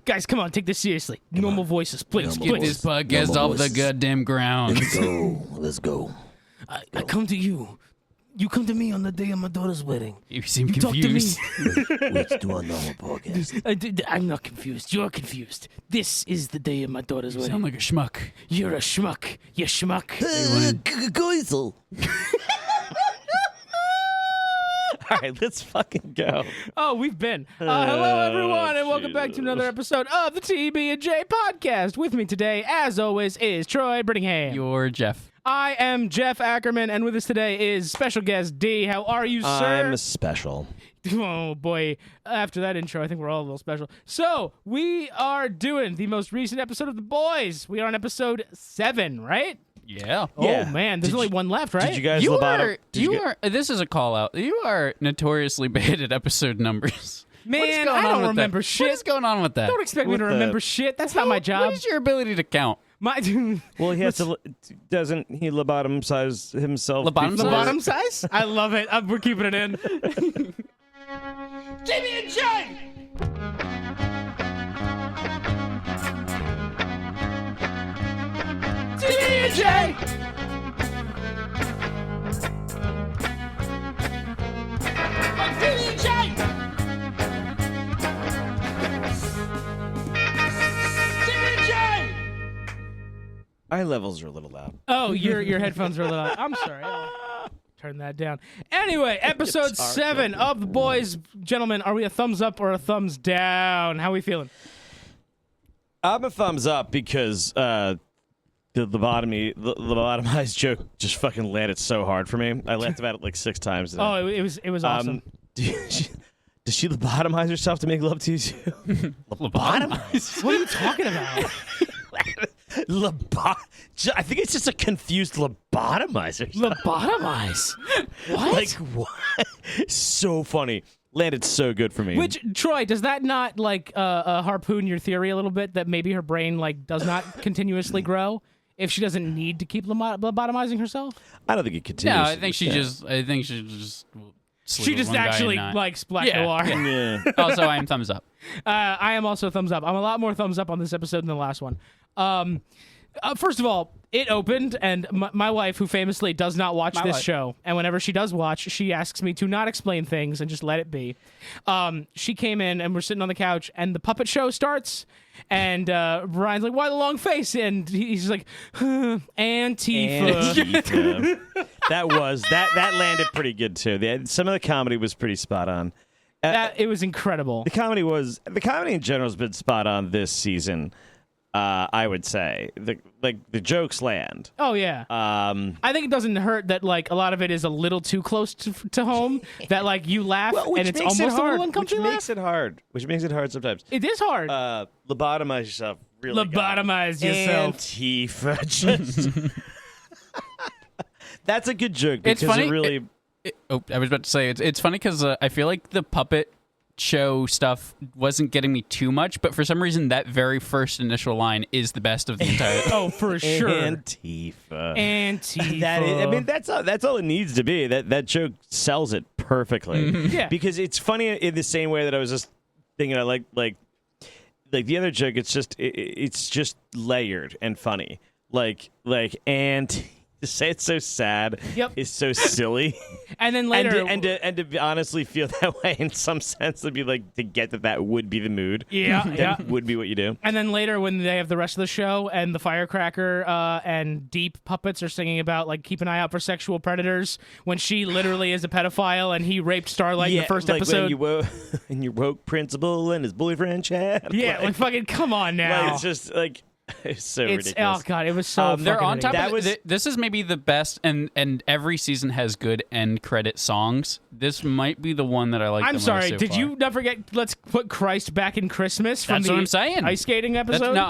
Guys, come on, take this seriously. Normal voices, please. Get this podcast off the goddamn ground. Let's go. I come to you. You come to me on the day of my daughter's wedding. You seem Talk confused. to me. Let's do a normal podcast. I'm not confused. You're confused. This is the day of my daughter's You wedding. sound like a schmuck. You're a schmuck. You schmuck. Geisel. All right, let's fucking go. Oh, we've been. Hello, everyone, and welcome back to another episode of the TB&J podcast. With me today, as always, is Troy Brittingham. You're Jeff. I am Jeff Ackerman, and with us today is special guest D. How are you, sir? I'm special. Oh, boy. After that intro, I think we're all a little special. So, we are doing the most recent episode of The Boys. We are on episode 7, right? Yeah. Yeah. Oh, man. There's only one left, right? Did you guys You lobotom? are. This is a call out. You are notoriously bad at episode numbers. Man, What is going I on don't with remember that? shit. What is going on with that? Don't expect me With to the- remember shit. That's not my job. What is your ability to count? My Well, he has to. Doesn't he lobotomize himself? Lobotomize? The before- bottom size? I love it. We're keeping it in. TB&J! TB&J! TB&J! TB&J! Eye levels are a little loud. Oh, your headphones are a little. I'm sorry. I'll turn that down. Anyway, episode 7 of The Boys. Gentlemen, are we a thumbs up or a thumbs down? How are we feeling? I'm a thumbs up because the lobotomized joke just fucking landed so hard for me. I laughed about it like 6 times today. Oh, it was awesome. Does she lobotomize herself to make love to you? Lobotomize? What are you talking about? I think it's just a confused lobotomizer. Lobotomize? What? Like what? So funny. Landed so good for me. Which, Troy, does that not like harpoon your theory a little bit that maybe her brain like does not continuously grow if she doesn't need to keep lobotomizing herself? I don't think it continues. No, I think she just. Sleep She with just one guy actually and not- likes Black Yeah, Noir. yeah. Yeah. Also, I am thumbs up. I am also thumbs up. I'm a lot more thumbs up on this episode than the last one. First of all, it opened, and my wife, who famously does not watch this wife. show, and whenever she does watch, she asks me to not explain things and just let it be. She came in, and we're sitting on the couch, and the puppet show starts, and Brian's like, "Why the long face?" And he's like, Antifa. Antifa. that landed pretty good too. Some of the comedy was pretty spot on. It was incredible. The comedy in general has been spot on this season. I would say the jokes land. Oh yeah. I think it doesn't hurt that like a lot of it is a little too close to home. That like you laugh and it's almost a little uncomfortable. Which makes it hard sometimes. It is hard. Lobotomize yourself. Really. Lobotomize yourself. Antifa. Just that's a good joke because It's funny. it really. I was about to say it's funny because I feel like the puppet show stuff wasn't getting me too much, but for some reason that very first initial line is the best of the entire. Oh, for sure. Antifa. Antifa. That's all it needs to be. That joke sells it perfectly. Yeah. Because it's funny in the same way that I was just thinking. I like the other joke. It's just layered and funny. Like to say it's so sad. Yep. Is so silly. And then later, and to honestly feel that way in some sense would be like to get that would be the mood. Yeah, That yeah. would be what you do. And then later, when they have the rest of the show, and the Firecracker and Deep puppets are singing about like keep an eye out for sexual predators, when she literally is a pedophile and he raped Starlight in the first like episode. when your woke principal and his boyfriend Chad. Yeah, like fucking come on now. Like, it's just like it's so It's ridiculous. oh god, it was so. They're fucking on top ridiculous. of it. This is maybe the best, and every season has good end credit songs. This might be the one that I like. I'm the most sorry. so Did far. you not forget? Let's put Christ back in Christmas from That's the what I'm saying. ice skating That's- episode. no,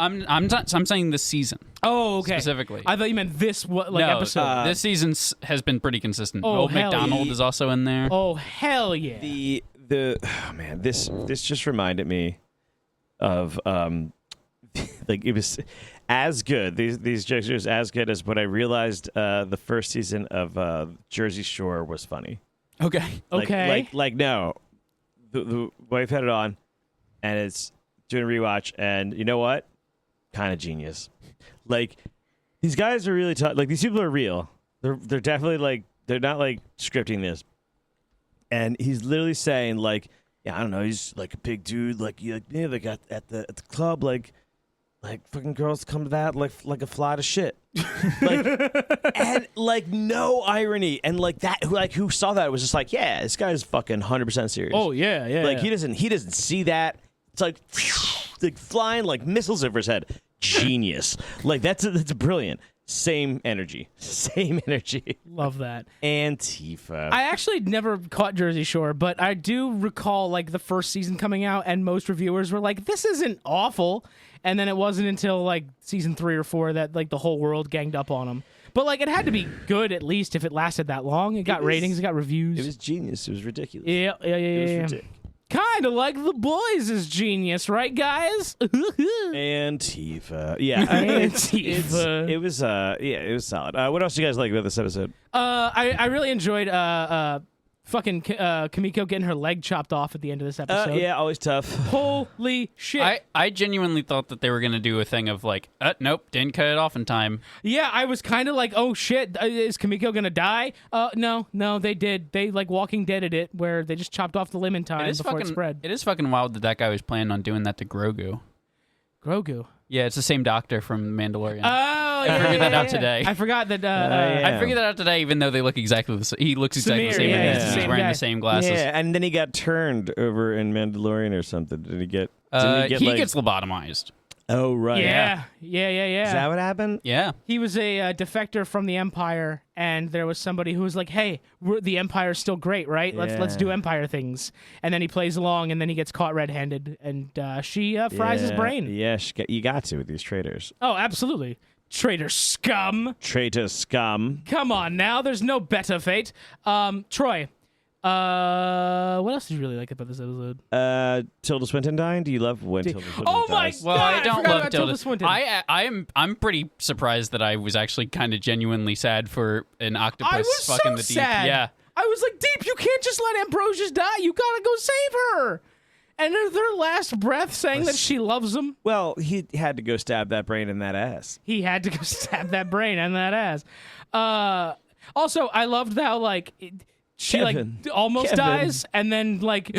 I'm saying this season. Oh, okay. Specifically. I thought you meant this No, episode. this season has been pretty consistent. Oh, Old hell McDonald yeah. is also in there. Oh hell yeah! The oh man, this just reminded me of like it was as good. These jokes are as good as what I realized the first season of Jersey Shore was funny. Okay. Okay. Like no, the wife had it on, and it's doing a rewatch, and you know what? Kind of genius. Like, these guys are really tough. Like, these people are real. They're definitely like, they're not like scripting this. And he's literally saying like, yeah, I don't know, he's like a big dude, like they got at the club, like fucking girls come to that like a fly to shit. Like, and like no irony, and like that, who saw that was just like, yeah, this guy's fucking 100% serious. Oh yeah, yeah. Like yeah. he doesn't see that. It's like flying like missiles over his head. Genius. Like that's brilliant. Same energy. Love that. Antifa. I actually never caught Jersey Shore, but I do recall like the first season coming out, and most reviewers were like, "This isn't awful." And then it wasn't until like season 3 or 4 that like the whole world ganged up on them. But like it had to be good at least if it lasted that long. It got ratings. It got reviews. It was genius. It was ridiculous. Yeah. It was ridiculous. Kind of like The Boys is genius, right, guys? Antifa. Yeah. Antifa. It was it was solid. What else do you guys like about this episode? I really enjoyed fucking Kimiko getting her leg chopped off at the end of this episode. Yeah, always tough. Holy shit. I genuinely thought that they were going to do a thing of like, nope, didn't cut it off in time. Yeah, I was kind of like, oh shit, is Kimiko gonna die? No, they did. They like Walking Deaded it, where they just chopped off the limb in time before it spread. It is fucking wild that guy was planning on doing that to Grogu. Grogu. Yeah, it's the same doctor from Mandalorian. I figured that out today. I forgot that. I figured that out today, even though they look exactly the same. He looks exactly the same. Yeah, He's wearing the same glasses. Yeah, and then he got turned over in Mandalorian or something. Did he get? He gets lobotomized. Oh right. Yeah. Is that what happened? Yeah. He was a defector from the Empire, and there was somebody who was like, "Hey, the Empire's still great, right? Let's do Empire things." And then he plays along, and then he gets caught red-handed, and she fries his brain. Yeah, you got to with these traitors. Oh, absolutely. Traitor scum. Traitor scum. Come on now, there's no better fate. Troy, what else did you really like about this episode? Tilda Swinton dying? Do you love when Tilda Swinton Oh my dies? Well, God, I don't forgot love about Tilda Swinton. I'm pretty surprised that I was actually kind of genuinely sad for an octopus I was fucking so the deep. sad. Yeah. I was like, Deep, you can't just let Ambrosius die. You gotta go save her. And at their last breath saying that she loves him. Well, he had to go stab that brain in that ass. He had to go stab that brain and that ass. Also, I loved how like she Kevin. like almost Kevin. dies, and then like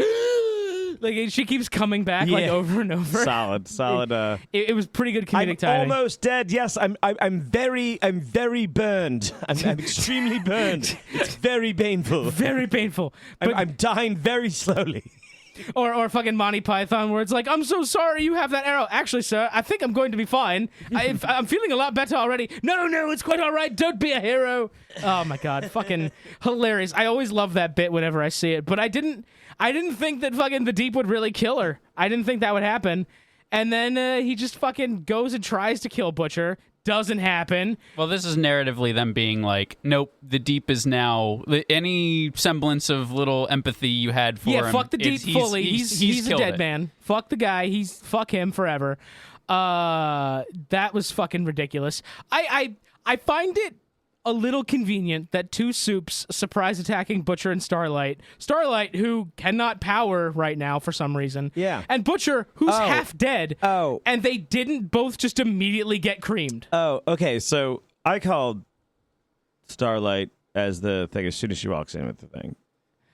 like she keeps coming back like Yeah. over and over. Solid. It was pretty good comedic I'm timing. almost dead. Yes, I'm very burned. I'm extremely burned. It's very painful. Very painful. But, I'm dying very slowly. or fucking Monty Python, where it's like, I'm so sorry you have that arrow. Actually, sir, I think I'm going to be fine. I'm feeling a lot better already. No, it's quite all right. Don't be a hero. Oh my God, fucking hilarious. I always love that bit whenever I see it, but I didn't think that fucking the Deep would really kill her. I didn't think that would happen. And then he just fucking goes and tries to kill Butcher. Doesn't happen. Well, this is narratively them being like, nope, the Deep is now any semblance of little empathy you had for him. Yeah, fuck the Deep fully. He's a killed dead it. man. Fuck the guy. Fuck him forever. That was fucking ridiculous. I find it a little convenient that two Soups surprise attacking Butcher and Starlight. Starlight, who cannot power right now for some reason. Yeah. And Butcher, who's half dead. Oh. And they didn't both just immediately get creamed. Oh, okay. So I called Starlight as the thing as soon as she walks in with the thing.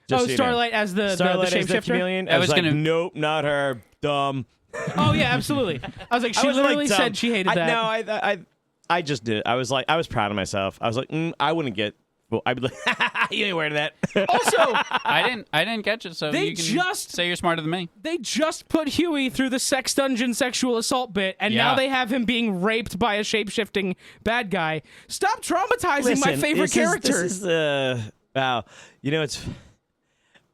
Just so you know. Starlight as the Starlight as the shapeshifter? chameleon. I was like, nope, not her. Dumb. Oh, yeah, absolutely. I was like, she literally said she hated that. No, I just did. I was like, I was proud of myself. I was like, I wouldn't get. Well, I'd be like, you ain't wearing that. Also, I didn't catch it. So They you can just- say you're smarter than me. they just put Huey through the sex dungeon sexual assault bit, and now Yeah. they have him being raped by a shape-shifting bad guy. Stop traumatizing my favorite character. This is wow. You know, it's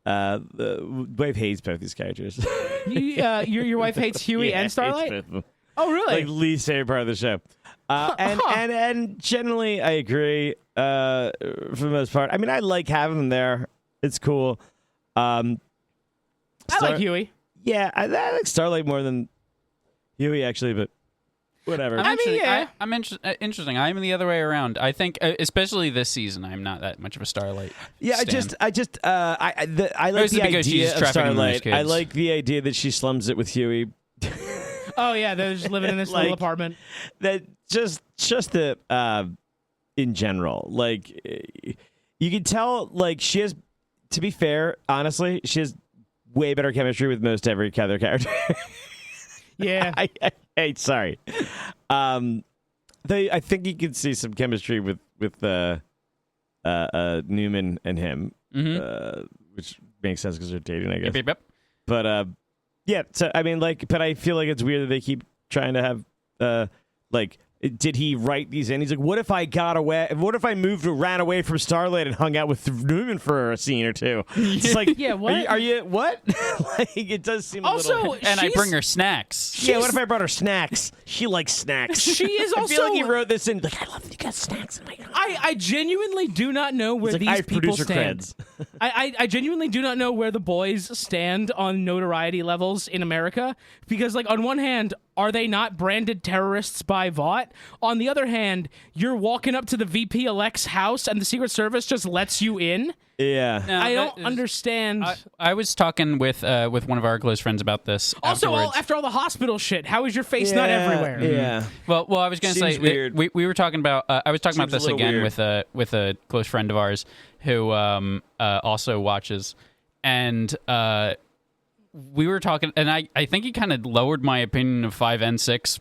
Wave hates both these characters. Your wife hates Huey Yeah, and Starlight? hates both of them. Oh, really? Like least favorite part of the show. And generally, I agree for the most part. I mean, I like having them there. It's cool. I like Huey. Yeah, I like Starlight more than Huey, actually, but whatever. I'm interesting. I'm the other way around. I think, especially this season, I'm not that much of a Starlight. Yeah, stan. I like Mostly the because idea she's of trafficking those Starlight. kids. I like the idea that she slums it with Huey. Oh yeah, they're just living in this little apartment. That just the in general, like you can tell, like she has. To be fair, honestly, she has way better chemistry with most every other character. Yeah. Hey, sorry. I think you can see some chemistry with Newman and him, which makes sense because they're dating, I guess. Yep. But yeah. So I mean, like, but I feel like it's weird that they keep trying to have like. Did he write these in? He's like, what if I got away? What if I ran away from Starlight and hung out with Newman for a scene or two? It's like, yeah, what? Are you what? Like, it does seem also, a little... And I bring her snacks. Yeah, what if I brought her snacks? She likes snacks. She is also... I feel like he wrote this in, like, I love that you got snacks in my car. I genuinely do not know where like, these people stand. Creds. I genuinely do not know where the boys stand on notoriety levels in America, because, like, on one hand, are they not branded terrorists by Vought? On the other hand, you're walking up to the VP-elect's house and the Secret Service just lets you in? Yeah. No, I don't understand. I was talking with one of our close friends about this. Also, afterwards. after all the hospital shit, how is your face not everywhere? Yeah. Well, I was going to say weird. we were talking about. I was talking Seems about this a little again weird. with a close friend of ours who also watches, and we were talking, and I think he kind of lowered my opinion of 5 and 6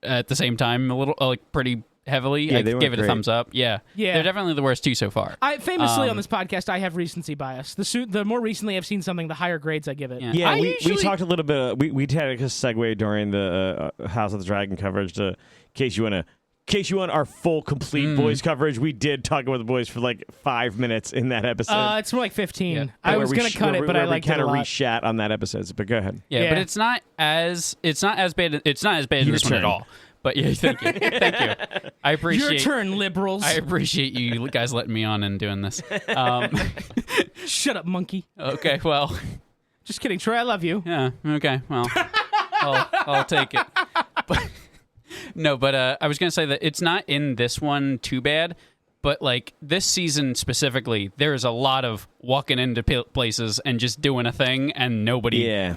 at the same time a little, like pretty heavily. Yeah, I they gave weren't it a great. thumbs up. Yeah, they're definitely the worst two so far. I famously on this podcast, I have recency bias. The more recently I've seen something, the higher grades I give it. Yeah, we talked a little bit. We had a segue during the House of the Dragon coverage. In case you want our full, complete boys coverage, we did talk about the boys for like 5 minutes in that episode. It's more like 15. Yeah. I was going to cut it, but I liked it a kind of lot. reshat on that episode. But go ahead. Yeah, Yeah. but it's not as bad. It's not as bad as this one at turn. all. But yeah, thank you, thank you. I appreciate Your turn, liberals. I appreciate you guys letting me on and doing this. Shut up, monkey. Okay, well, Just kidding, Troy. I love you. yeah, okay, well, I'll take it. But I was gonna say that it's not in this one too bad, but like this season specifically, there is a lot of walking into places and just doing a thing and nobody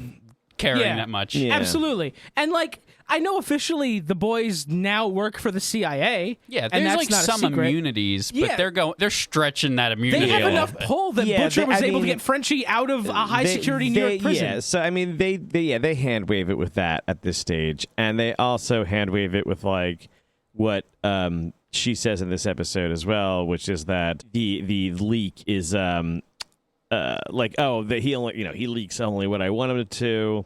caring that much. Yeah. Absolutely. And like, I know officially the boys now work for the CIA. Yeah, and there's that's like not a some secret. immunities, but Yeah. they're stretching that immunity. They have a little enough bit. pull that Yeah, Butcher was I able to mean, get Frenchie out of a high security New York prison. Yeah, so I mean, they hand wave it with that at this stage, and they also hand wave it with like what she says in this episode as well, which is that the leak is like that he only he leaks only what I want him to.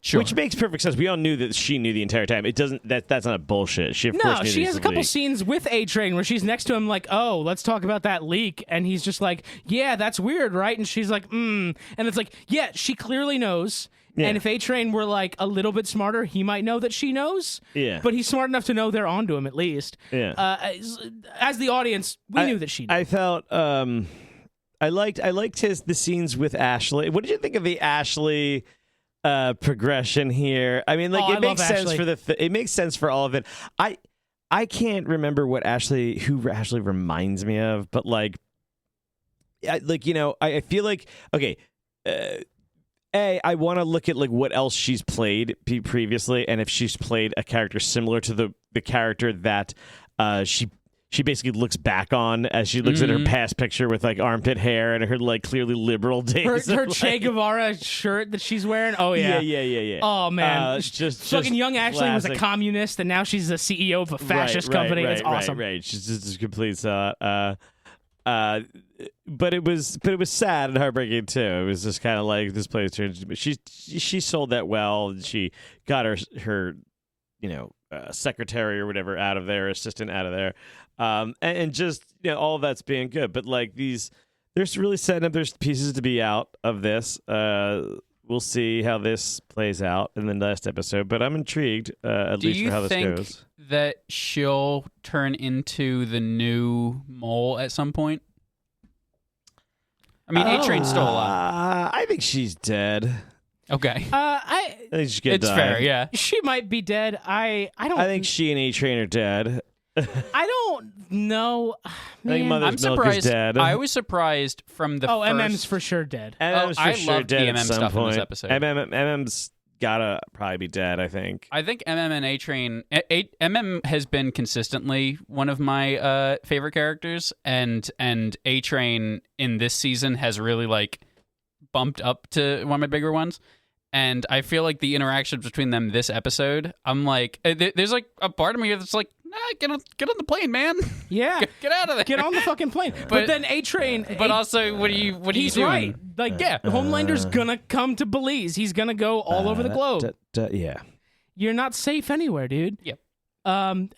Sure. Which makes perfect sense. We all knew that she knew the entire time. It doesn't. That's not bullshit. She of course No, knew she this has a was couple leaked. scenes with A-Train where she's next to him like, oh, let's talk about that leak. And he's just like, yeah, that's weird, right? And she's like, And it's like, yeah, she clearly knows. Yeah. And if A-Train were like a little bit smarter, he might know that she knows. Yeah. But he's smart enough to know they're onto him at least. Yeah. As the audience, we knew that she knew. I felt I liked the scenes with Ashley. What did you think of the Ashley progression here? I mean, like Oh, it I makes love sense Ashley. for it makes sense for all of it. I can't remember who Ashley reminds me of, but like I feel like okay. I want to look at like what else she's played previously, and if she's played a character similar to the character that she basically looks back on as she looks at her past picture with like armpit hair and her like clearly liberal days. Her of, Che like, Guevara shirt that she's wearing. Oh yeah, yeah. Oh man, Just fucking young Ashley was a classic. communist, and now she's the CEO of a fascist company. It's awesome. Right. She's just a complete but it was sad and heartbreaking too. It was just kind of like this place turned. She sold that well. She got her secretary or whatever out of there, assistant out of there, and just all of that's being good. But like there's really setting up. There's pieces to be out of this. We'll see how this plays out in the next episode. But I'm intrigued at least for how this goes. Do you think that she'll turn into the new mole at some point? I mean, A-Train's still alive. I think she's dead. Okay. I think she's gonna It's die. fair, yeah. she might be dead. I don't. I think she and A-Train are dead. I don't know. I think Man. Mother's I'm Milk is surprised. dead. I was surprised from the Oh, first... MM's for sure dead. MM's for I sure loved dead the at MM some stuff in this point. episode. MM's gotta probably be dead, I think. I think MM and A Train. MM has been consistently one of my favorite characters, and A Train in this season has really like bumped up to one of my bigger ones. And I feel like the interactions between them this episode, I'm like, there's like a part of me that's like, nah, get on the plane, man. Yeah, get out of there. Get on the fucking plane. But then A Train. But also, what are you doing? He's right. Like, yeah, Homelander's gonna come to Belize. He's gonna go all over the globe. Yeah. You're not safe anywhere, dude. Yep. MM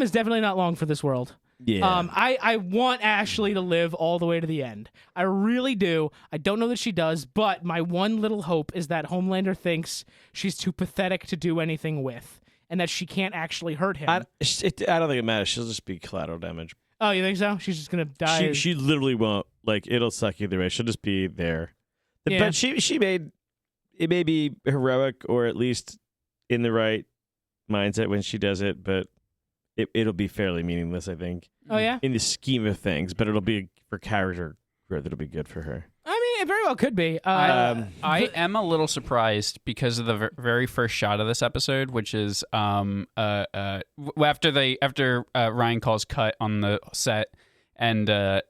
is definitely not long for this world. Yeah. I want Ashley to live all the way to the end. I really do. I don't know that she does, but my one little hope is that Homelander thinks she's too pathetic to do anything with, and that she can't actually hurt him. I don't think it matters. She'll just be collateral damage. Oh, you think so? She's just gonna die. She literally won't. Like, it'll suck either way. She'll just be there. Yeah. But she made it may be heroic or at least in the right mindset when she does it, but it'll be fairly meaningless, I think. Oh yeah. In the scheme of things, but it'll be for character growth. It'll be good for her. I mean, it very well could be. I am a little surprised because of the very first shot of this episode, which is after Ryan calls cut on the set, and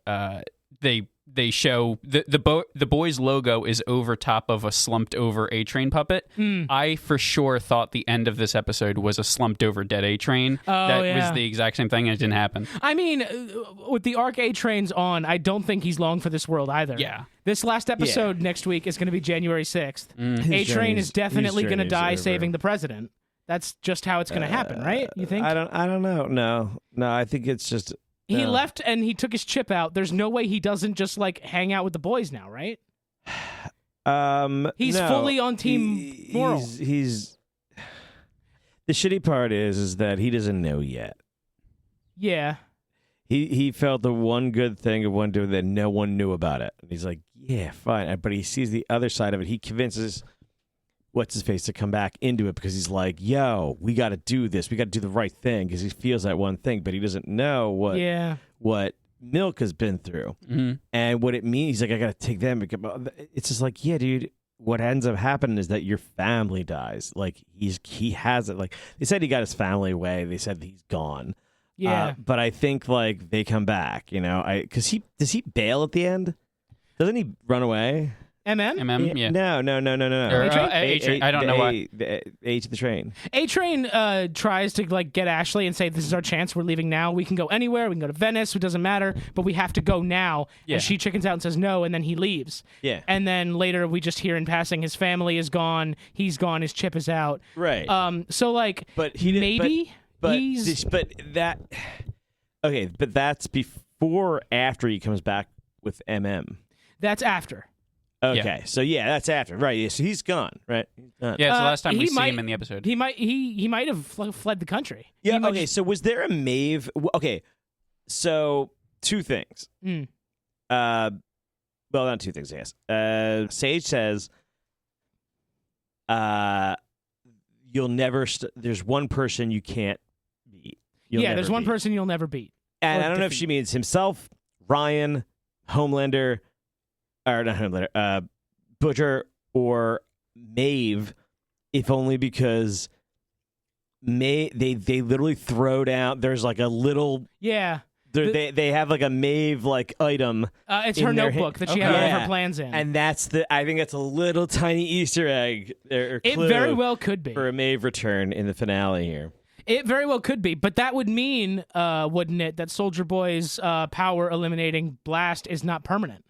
they show the boys' logo is over top of a slumped over A Train puppet. I for sure thought the end of this episode was a slumped over dead A Train. That was the exact same thing, and it didn't happen. I mean, with the arc A Train's on, I don't think he's long for this world either. Yeah. This last episode next week is going to be January 6th. A Train is definitely going to die saving the president. That's just how it's going to happen, right? You think? I don't know. No, I think it's just. He left and he took his chip out. There's no way he doesn't just like hang out with the boys now, right? He's fully on Team Moral. He's the shitty part is that he doesn't know yet. Yeah. He felt the one good thing of one doing that no one knew about it. And he's like, yeah, fine. But he sees the other side of it. He convinces what's his face to come back into it because he's like, yo, we got to do this. We got to do the right thing because he feels that one thing, but he doesn't know what Milk has been through and what it means. He's like, I got to take them. It's just like, yeah, dude, what ends up happening is that your family dies. Like he has it. Like they said he got his family away. They said he's gone. Yeah. But I think like they come back, you know, does he bail at the end? Doesn't he run away? MM? Yeah. No. Or, A-Train? I don't know why. A to the train. A-Train tries to like get Ashley and say, this is our chance. We're leaving now. We can go anywhere. We can go to Venice. It doesn't matter. But we have to go now. Yeah. And she chickens out and says no. And then he leaves. Yeah. And then later we just hear in passing his family is gone. He's gone. His chip is out. Right. So like, but he maybe he's. But that. Okay. But that's before or after he comes back with MM. That's after. Okay, Yeah. So that's after, right? Yeah, so he's gone, right? He's gone. Yeah, it's the last time we see him in the episode. He might have fled the country. Yeah. Okay. So was there a Maeve? Okay. So two things. Well, not two things. I guess. Sage says, "You'll never. There's one person you can't beat. There's one person you'll never beat." And I don't know if she means himself, Ryan, Homelander. Or not Homelander, Butcher or Maeve, if only because they literally throw down. There's like a little they have like a Maeve like item. It's her notebook that she had all of her plans in, and I think that's a little tiny Easter egg. Or it clue very well could be for a Maeve return in the finale here. It very well could be, but that would mean, wouldn't it, that Soldier Boy's power eliminating blast is not permanent.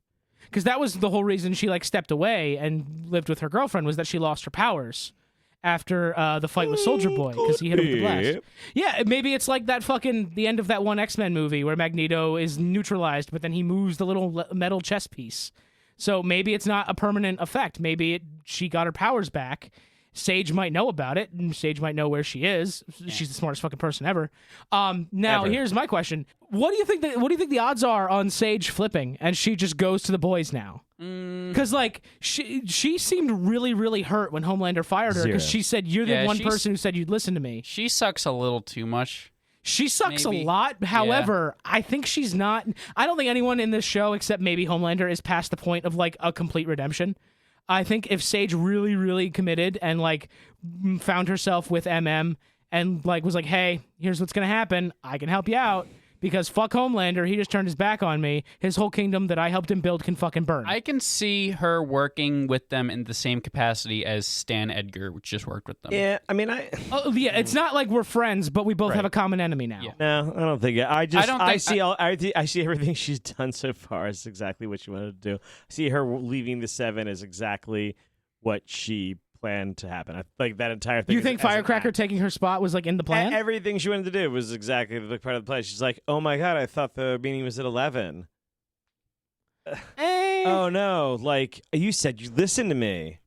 Because that was the whole reason she like stepped away and lived with her girlfriend, was that she lost her powers after the fight with Soldier Boy because he hit him with the blast. Yeah, maybe it's like that the end of that one X-Men movie where Magneto is neutralized, but then he moves the little metal chess piece. So maybe it's not a permanent effect. Maybe she got her powers back. Sage might know about it, and Sage might know where she is. She's the smartest fucking person ever. Now, here's my question: What do you think? What do you think the odds are on Sage flipping and she just goes to the boys now? Because like she seemed really, really hurt when Homelander fired her because she said, "You're the one person who said you'd listen to me." She sucks a little too much. She sucks a lot. However, I think she's not. I don't think anyone in this show, except maybe Homelander, is past the point of like a complete redemption. I think if Sage really, really committed and like found herself with MM and like was like, hey, here's what's gonna happen, I can help you out. Because fuck Homelander, he just turned his back on me. His whole kingdom that I helped him build can fucking burn. I can see her working with them in the same capacity as Stan Edgar, which just worked with them. Yeah, I mean, Oh yeah, it's not like we're friends, but we both Right. have a common enemy now. Yeah. No, I don't think it. I see everything she's done so far as exactly what she wanted to do. I see her leaving the Seven as exactly what she planned to happen. Like that entire thing. You think Firecracker taking her spot was like in the plan? Everything she wanted to do was exactly the part of the plan. She's like, "Oh my god, I thought the meeting was at 11." Oh no! Like you said, you listened to me.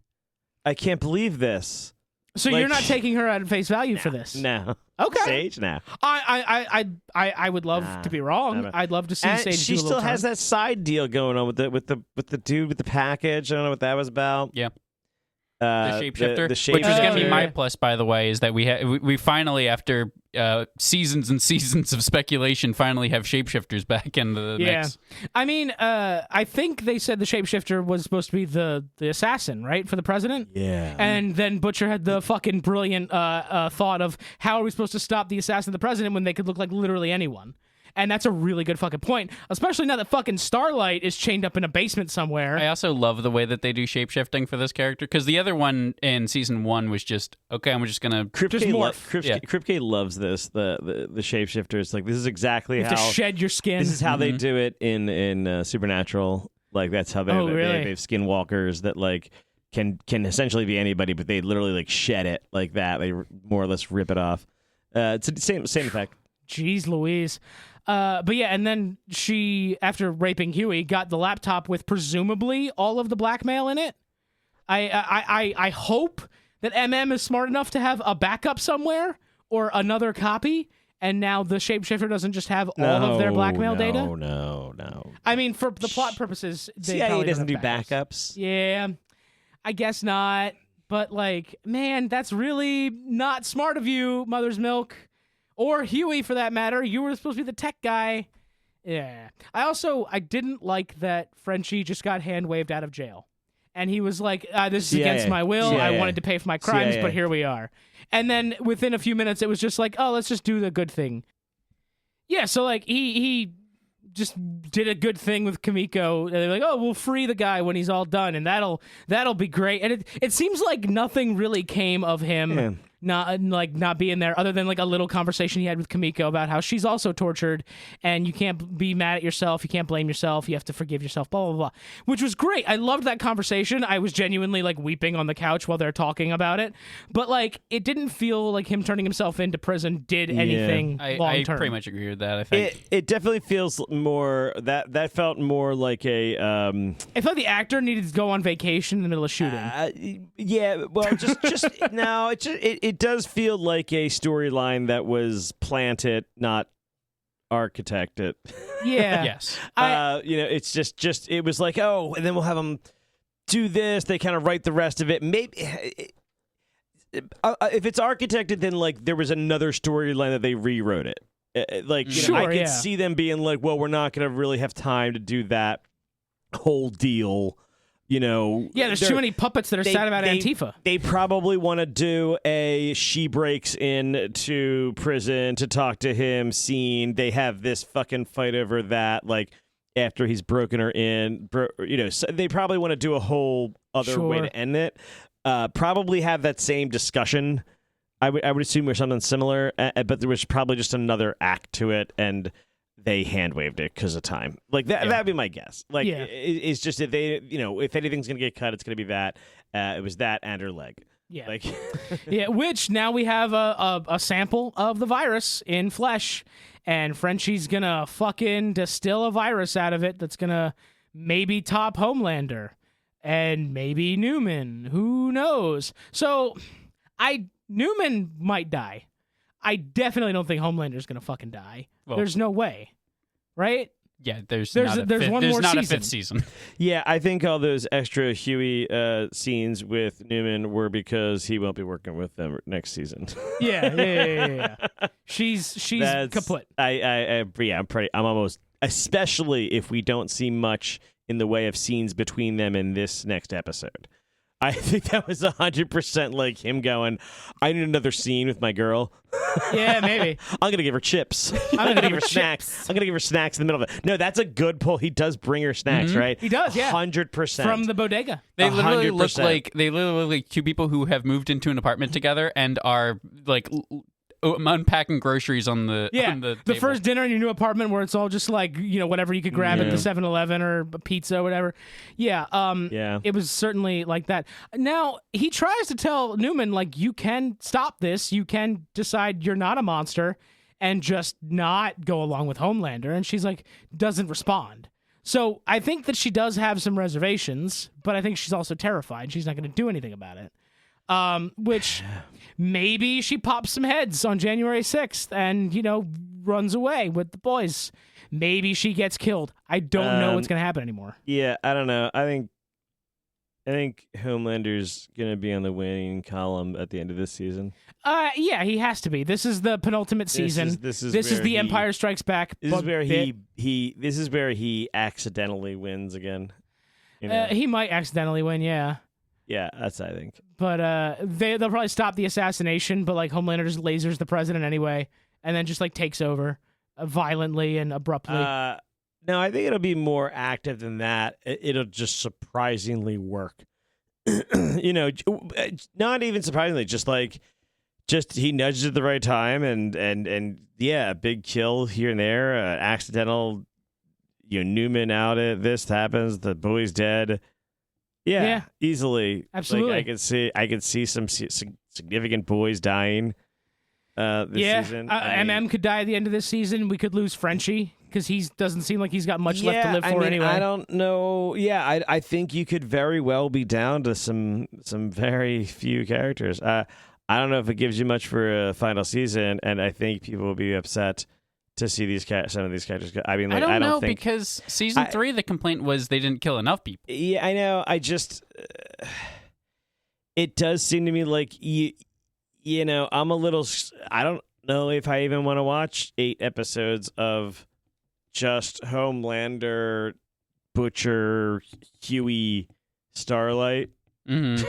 I can't believe this. So like- you're not taking her at face value for this? No. Okay. Sage now. I would love to be wrong. Nah. I'd love to see And Sage she do a still little has turn. that side deal going on with the dude with the package. I don't know what that was about. Yeah. The shapeshifter, the which was going to be shapeshifter. my plus, by the way, is that we finally, after seasons and seasons of speculation, finally have shapeshifters back in the mix. I mean, I think they said the shapeshifter was supposed to be the assassin, right, for the president? Yeah. And then Butcher had the fucking brilliant thought of how are we supposed to stop the assassin of the president when they could look like literally anyone? And that's a really good fucking point, especially now that fucking Starlight is chained up in a basement somewhere. I also love the way that they do shapeshifting for this character, because the other one in season 1 was just, okay, I'm just going to... Just morph. Kripke loves this, the shapeshifters. Like, this is exactly You have how... to shed your skin. This is how they do it in Supernatural. Like, that's how they Oh, they really? have skinwalkers that, like, can essentially be anybody, but they literally, like, shed it like that. They more or less rip it off. It's the same effect. Jeez Louise. But yeah, and then she, after raping Huey, got the laptop with presumably all of the blackmail in it. I hope that MM is smart enough to have a backup somewhere or another copy, and now the shapeshifter doesn't just have all of their blackmail data. No. I mean, for the plot purposes, they CIA probably doesn't do don't have backups. Yeah, I guess not. But like, man, that's really not smart of you, Mother's Milk. Or Huey, for that matter. You were supposed to be the tech guy. Yeah. I didn't like that Frenchie just got hand waved out of jail. And he was like, this is against my will. I wanted to pay for my crimes, but here we are. And then within a few minutes, it was just like, oh, let's just do the good thing. Yeah, so like he just did a good thing with Kimiko. And they're like, oh, we'll free the guy when he's all done, and that'll be great. And it seems like nothing really came of him. Yeah. Not being there, other than like a little conversation he had with Kimiko about how she's also tortured, and you can't be mad at yourself, you can't blame yourself, you have to forgive yourself, blah blah blah, which was great. I loved that conversation. I was genuinely like weeping on the couch while they're talking about it, but like it didn't feel like him turning himself into prison did anything long I term. pretty much agree with that. I think It definitely feels more that felt more like a I felt the actor needed to go on vacation in the middle of shooting. yeah, well, just no, it does feel like a storyline that was planted, not architected. Yeah. yes. It's just it was like, oh, and then we'll have them do this. They kind of write the rest of it. Maybe if it's architected, then like there was another storyline that they rewrote it. Like I could see them being like, well, we're not going to really have time to do that whole deal. There's too many puppets that are sad about Antifa. They probably want to do she breaks into prison to talk to him scene. They have this fucking fight over that, like after he's broken her in. So they probably want to do a whole other way to end it. Probably have that same discussion. I would assume or something similar, but there was probably just another act to it, and they hand waved it because of time. Like that. That'd be my guess. Like it's just if they, if anything's gonna get cut, it's gonna be that. It was that and her leg. Yeah. Like, Which now we have a sample of the virus in flesh, and Frenchie's gonna fucking distill a virus out of it that's gonna maybe top Homelander and maybe Newman. Who knows? So, Newman might die. I definitely don't think Homelander's gonna fucking die. Well, there's no way, right? Yeah, there's one more not season. a fifth season. yeah, I think all those extra Huey scenes with Newman were because he won't be working with them next season. Yeah. She's kaput. I'm almost, especially if we don't see much in the way of scenes between them in this next episode. I think that was 100% like him going, I need another scene with my girl. Yeah, maybe. I'm going to give her chips. I'm going to give her snacks. I'm going to give her snacks in the middle of it. No, that's a good pull. He does bring her snacks, right? He does, yeah. 100%. From the bodega. They literally 100%. look like two people who have moved into an apartment together and are like unpacking groceries on the on the table. first dinner in your new apartment where it's all just like, whatever you could grab at the 7-Eleven or pizza or whatever. Yeah, it was certainly like that. Now, he tries to tell Newman, like, you can stop this. You can decide you're not a monster and just not go along with Homelander. And she's like, doesn't respond. So I think that she does have some reservations, but I think she's also terrified. She's not going to do anything about it. Which maybe she pops some heads on January 6th and, runs away with the boys. Maybe she gets killed. I don't know what's going to happen anymore. Yeah, I don't know. I think Homelander's going to be on the winning column at the end of this season. Yeah, he has to be. This is the penultimate season. This is the Empire Strikes Back. This is where this is where he accidentally wins again. He might accidentally win, yeah. Yeah, that's I think. But they'll probably stop the assassination, but like Homelander just lasers the president anyway, and then just like takes over violently and abruptly. No, I think it'll be more active than that. It'll just surprisingly work. Not even surprisingly, just he nudges at the right time, and yeah, a big kill here and there, accidental. Newman out. This happens. The boy's dead. Yeah, easily. Absolutely. Like, I could see some significant boys dying this season. MM could die at the end of this season. We could lose Frenchie because he doesn't seem like he's got much left to live for anyway. I don't know. Yeah, I think you could very well be down to some very few characters. I don't know if it gives you much for a final season, and I think people will be upset to see some of these characters. I mean, like, I don't know think, because season 3, the complaint was they didn't kill enough people. Yeah, I know. I just, it does seem to me like I'm a little. I don't know if I even want to watch 8 episodes of just Homelander, Butcher, Huey, Starlight. Mm-hmm.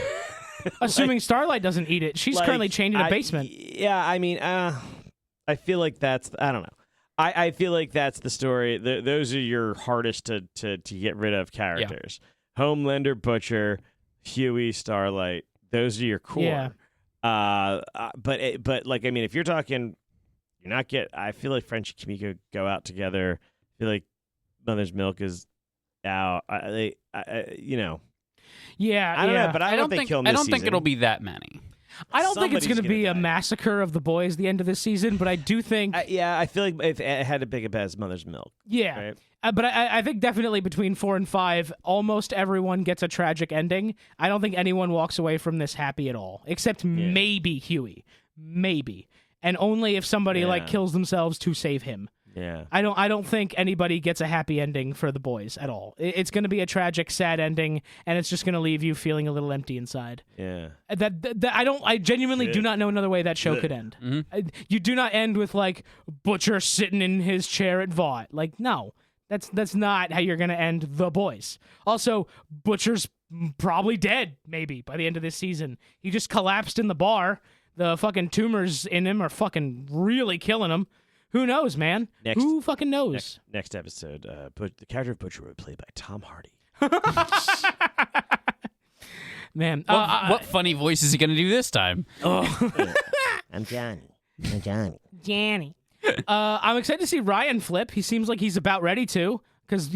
Assuming Starlight doesn't eat it, she's currently chained in a basement. Yeah, I mean, I feel like that's. I don't know. I feel like that's the story. Those are your hardest to get rid of characters. Yeah. Homelander, Butcher, Huey, Starlight. Those are your core. Yeah. But like, I mean, if you're talking, I feel like French and Kimiko go out together. I feel like Mother's Milk is out. Yeah. I don't know, but I don't think it'll be that many. I don't think it's going to be a massacre of the boys at the end of this season, but I do think... I feel like if it had to pick a bet, it's Mother's Milk. Yeah. Right? But I think definitely between 4 and 5, almost everyone gets a tragic ending. I don't think anyone walks away from this happy at all, except maybe Huey. Maybe. And only if somebody kills themselves to save him. Yeah. I don't think anybody gets a happy ending for the boys at all. It's going to be a tragic, sad ending, and it's just going to leave you feeling a little empty inside. Yeah. I genuinely do not know another way that show could end. Mm-hmm. You do not end with like Butcher sitting in his chair at Vought. Like, no. That's not how you're going to end the boys. Also, Butcher's probably dead maybe by the end of this season. He just collapsed in the bar. The fucking tumors in him are fucking really killing him. Who knows, man? Who fucking knows? Next episode, the character of Butcher will be played by Tom Hardy. Man, what funny voice is he going to do this time? I'm Johnny. Johnny. I'm excited to see Ryan flip. He seems like he's about ready to, because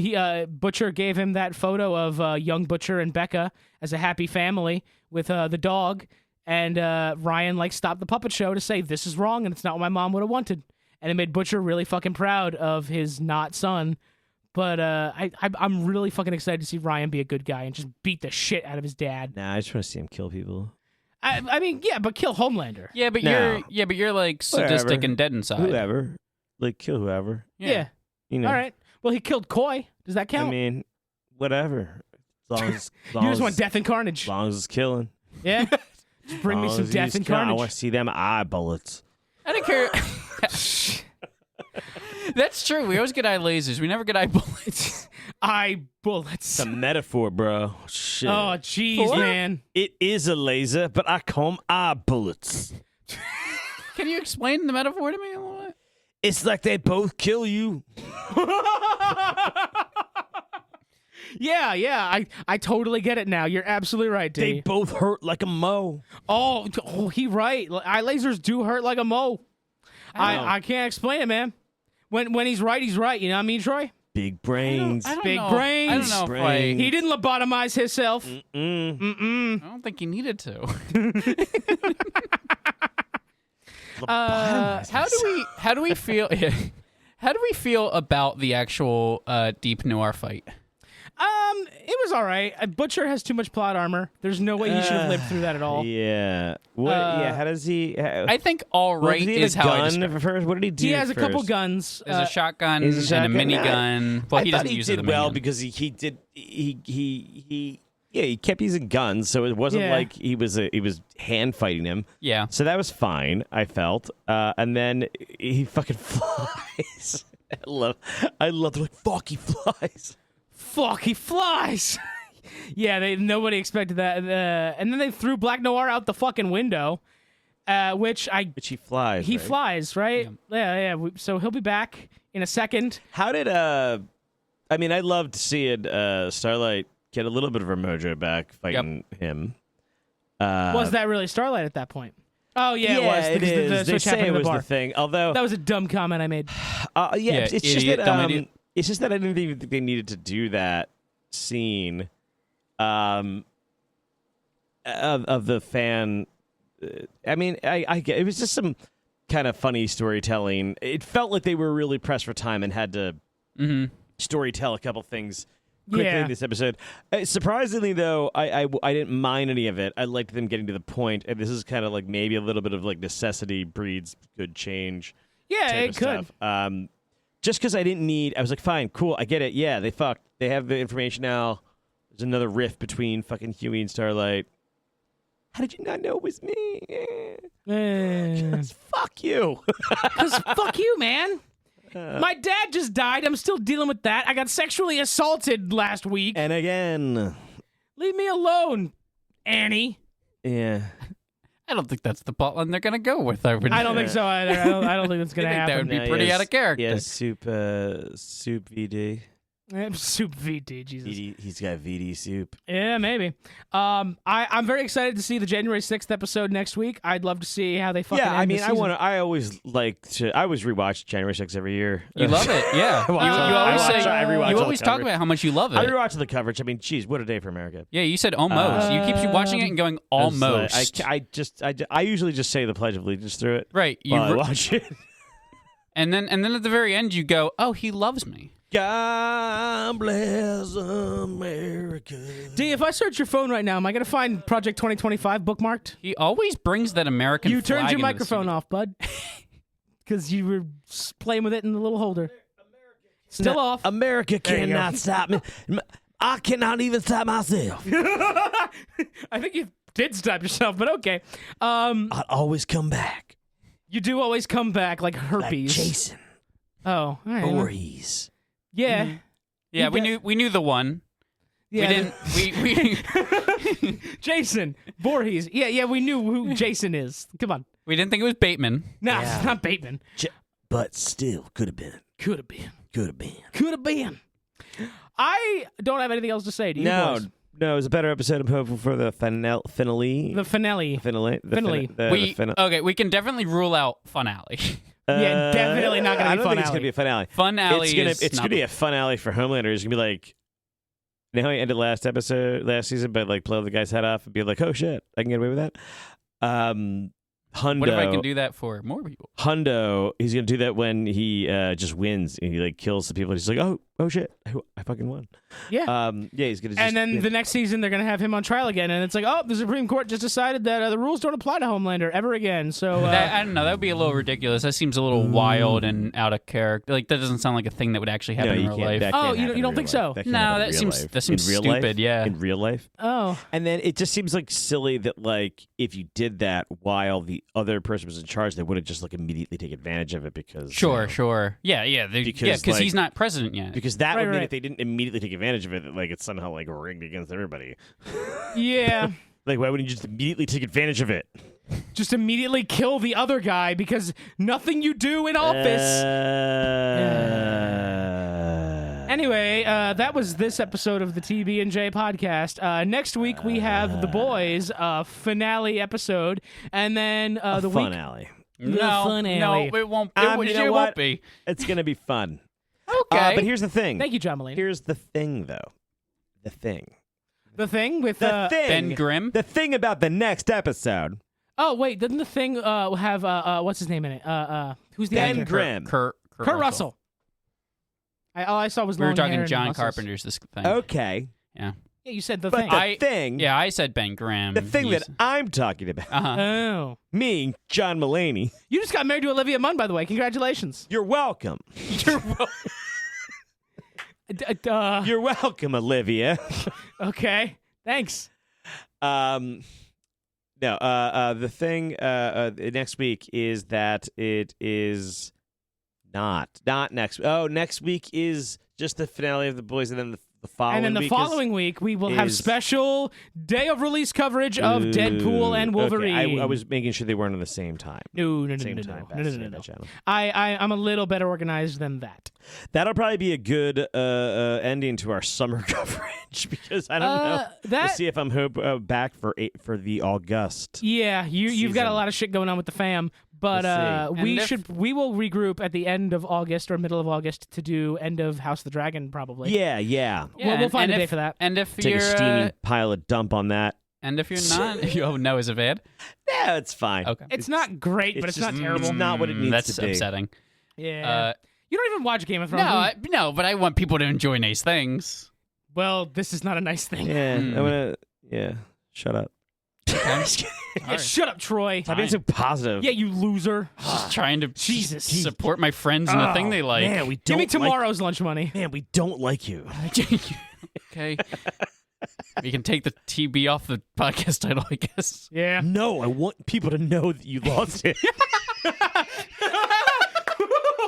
Butcher gave him that photo of young Butcher and Becca as a happy family with the dog, and Ryan stopped the puppet show to say this is wrong and it's not what my mom would have wanted. And it made Butcher really fucking proud of his not son. But I'm really fucking excited to see Ryan be a good guy and just beat the shit out of his dad. Nah, I just want to see him kill people. I mean, yeah, but kill Homelander. Yeah, but you're like sadistic Whatever. and dead inside. Whoever, kill whoever. Yeah. You know. All right. Well, he killed Coy. Does that count? I mean, whatever. As long as you just want death and carnage. As long as it's killing. Yeah. Just bring me some death and carnage. I want to see them eye bullets. I don't care. That's true. We always get eye lasers. We never get eye bullets. Eye bullets. It's a metaphor, bro. Shit. Oh, jeez, man. It is a laser, but I call 'em eye bullets. Can you explain the metaphor to me a little bit? It's like they both kill you. Yeah. I totally get it now. You're absolutely right, D. They both hurt like a mo. Oh, he right. Eye lasers do hurt like a mo. I can't explain it, man. When he's right, he's right. You know what I mean, Troy? Big brains. I don't Big know. brains. I don't know if Brains. He didn't lobotomize himself. I don't think he needed to. How do we feel? How do we feel about the actual Deep Noir fight? It was all right. Butcher has too much plot armor. There's no way he should have lived through that at all. Yeah. What? How does he? I think all right did he have is a how I gun describe it. first? What did he do? He has a couple first? guns. There's a shotgun Is a and a shotgun? minigun. Well, he I thought doesn't he use did the well minigun. because he kept using guns, so it wasn't Yeah. like he was hand fighting him. Yeah. So that was fine, I felt. And then he fucking flies. I love like fuck he flies. Fuck, he flies. Yeah, nobody expected that. And then they threw Black Noir out the fucking window, which he flies. he right? flies, right? Yeah. So he'll be back in a second. How did I mean, I loved seeing Starlight get a little bit of her mojo back fighting him. Was that really Starlight at that point? Oh yeah, it was. It because is. the They switch say happened it in the was bar. the thing. Although That was a dumb comment I made. it's just idiot, that dumb idiot. it's just that I didn't even think they needed to do that scene of the fan. I mean, I get it was just some kind of funny storytelling. It felt like they were really pressed for time and had to storytell a couple things quickly Yeah. in this episode. Surprisingly, though, I didn't mind any of it. I liked them getting to the point, and this is kind of like maybe a little bit of like necessity breeds good change. Yeah, Type it of could. stuff. Just because I didn't need, I was like, fine, cool, I get it. Yeah, they fucked. They have the information now. There's another rift between fucking Huey and Starlight. How did you not know it was me? Fuck you. Because fuck you, man. My dad just died. I'm still dealing with that. I got sexually assaulted last week. And again, Leave me alone, Annie. yeah. I don't think that's the plotline they're gonna go with. I I don't think so either. I don't think that's gonna think that happen. would be pretty out of character. Yeah, soup VD. Soup VD, Jesus. He's got VD soup. Yeah, maybe. I'm very excited to see the January 6th episode next week. I'd love to see how they fucking Yeah, I end mean, the season. I always like to. I always rewatch January 6th every year. You love it, yeah. You always talk about how much you love I it. rewatch the coverage. I mean, geez, what a day for America. Yeah, you said almost. You keep watching it and going almost. I usually just say the Pledge of Allegiance through it. Right. While I watch it. And then at the very end you go, "Oh, he loves me." God bless America. D, if I search your phone right now, am I going to find Project 2025 bookmarked? He always brings that American You flag turned your into the microphone studio. off, bud. Because you were playing with it in the little holder. Still off. America There you go. cannot stop me. I cannot even stop myself. I think you did stop yourself, but okay. I'd always come back. You do always come back like Like herpes. Jason Oh, all right. Voorhees. Yeah. Yeah, You we knew the one. Yeah. We Jason Voorhees. Yeah, we knew who Jason is. Come on. we didn't think it was Bateman. Nah, Yeah. it's not Bateman. But still, could have been. Could have been. Could have been. Could have been. I don't have anything else to say. Do you boys? No, it was a better episode. I'm hopeful for the finale. The finale. Okay, we can definitely rule out finale. Yeah, definitely not gonna be I don't think it's finale. gonna be a finale. Finale It's gonna be a finale for Homelander. It's gonna be like, you know how he ended last season, but like blow the guy's head off and be like, oh shit, I can get away with that. Hundo. What if I can do that for more people? Hundo, he's gonna do that when he just wins and he like kills the people. He's like, oh, oh shit, I fucking won. Yeah. Yeah, he's gonna. Just, And then the next season, they're going to have him on trial again. And it's like, oh, the Supreme Court just decided that the rules don't apply to Homelander ever again. So I don't know. That would be a little ridiculous. That seems a little wild and out of character. Like, that doesn't sound like a thing that would actually happen in real life. Oh, you don't think so? No, that seems stupid. Yeah. In real life. Oh. And then it just seems like silly that like if you did that while the other person was in charge, they wouldn't just like immediately take advantage of it because Sure. Yeah. Because like, he's not president yet. Because that would mean right. if they didn't immediately take advantage of it, that, like it's somehow like rigged against everybody. Yeah. Like why wouldn't you just immediately take advantage of it? Just immediately kill the other guy because nothing you do in office. Anyway, that was this episode of the TB&J podcast. Next week we have The Boys finale episode, and then the week finale. No, it won't. It won't be. It's gonna be fun. Okay. But here's the thing. Thank you, John Mulaney. Here's the thing, though. The thing with Ben Grimm. The thing about the next episode. Oh wait, doesn't the thing have what's his name in it? Who's the Ben actor? Grimm. Kurt Russell. All I saw was We were long talking hair and John muscles. Carpenter's this thing. Okay. Yeah. Yeah, you said the But thing. the thing. Yeah, I said Ben Grimm. The thing that I'm talking about. Oh. Me, John Mulaney. You just got married to Olivia Munn, by the way. Congratulations. You're welcome. You're You're welcome, Olivia. Okay. Thanks. No, the thing next week is that it is not next. Oh, next week is just the finale of The Boys, and then the following. And then the week following week, we will have special day of release coverage of Deadpool and Wolverine. Okay. I was making sure they weren't on the same time. No. Same time. No. I'm a little better organized than that. That'll probably be a good ending to our summer coverage because I don't know. We'll see if I'm back for the August. Yeah, you've got a season. lot of shit going on with the fam, but we will regroup at the end of August or middle of August to do end of House of the Dragon probably. Yeah. We'll find a day for that. And if Take you're a steamy pile of dump on that. and if you're not, oh no, is it bad? Yeah, it's fine. Okay. It's not great, but it's not just- terrible. It's not what it needs That's to be. upsetting. Yeah. You don't even watch Game of Thrones. No, but I want people to enjoy nice things. Well, this is not a nice thing. Yeah, I'm gonna. Yeah, shut up. Yeah, shut up, Troy. Stop being so positive. Yeah, you loser. Just trying to Jesus. support my friends in the thing they like. Man, we Give don't me tomorrow's lunch money. Man, we don't like you. Okay. We can take the TB off the podcast title, I guess. Yeah. No, I want people to know that you lost it.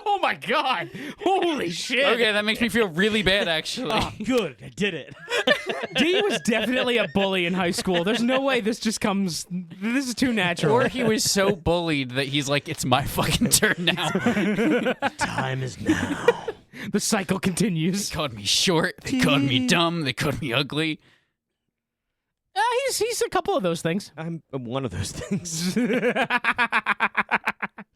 Oh my God. Holy shit. Okay, that makes me feel really bad, actually. Oh, good, I did it. D was definitely a bully in high school. There's no way this just comes. This is too natural. Or he was so bullied that he's like, it's my fucking turn now. Time is now. The cycle continues. They called me short. They called me dumb. They called me ugly. He's a couple of those things. I'm one of those things.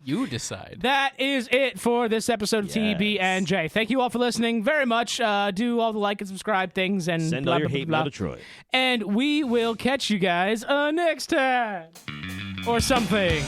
You decide. That is it for this episode of TB&J. Thank you all for listening very much. Do all the like and subscribe things and Send blah, all your blah, hate blah, mail blah. to Troy. And we will catch you guys next time. Or something.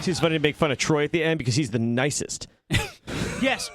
See, it's funny to make fun of Troy at the end because he's the nicest. Yes.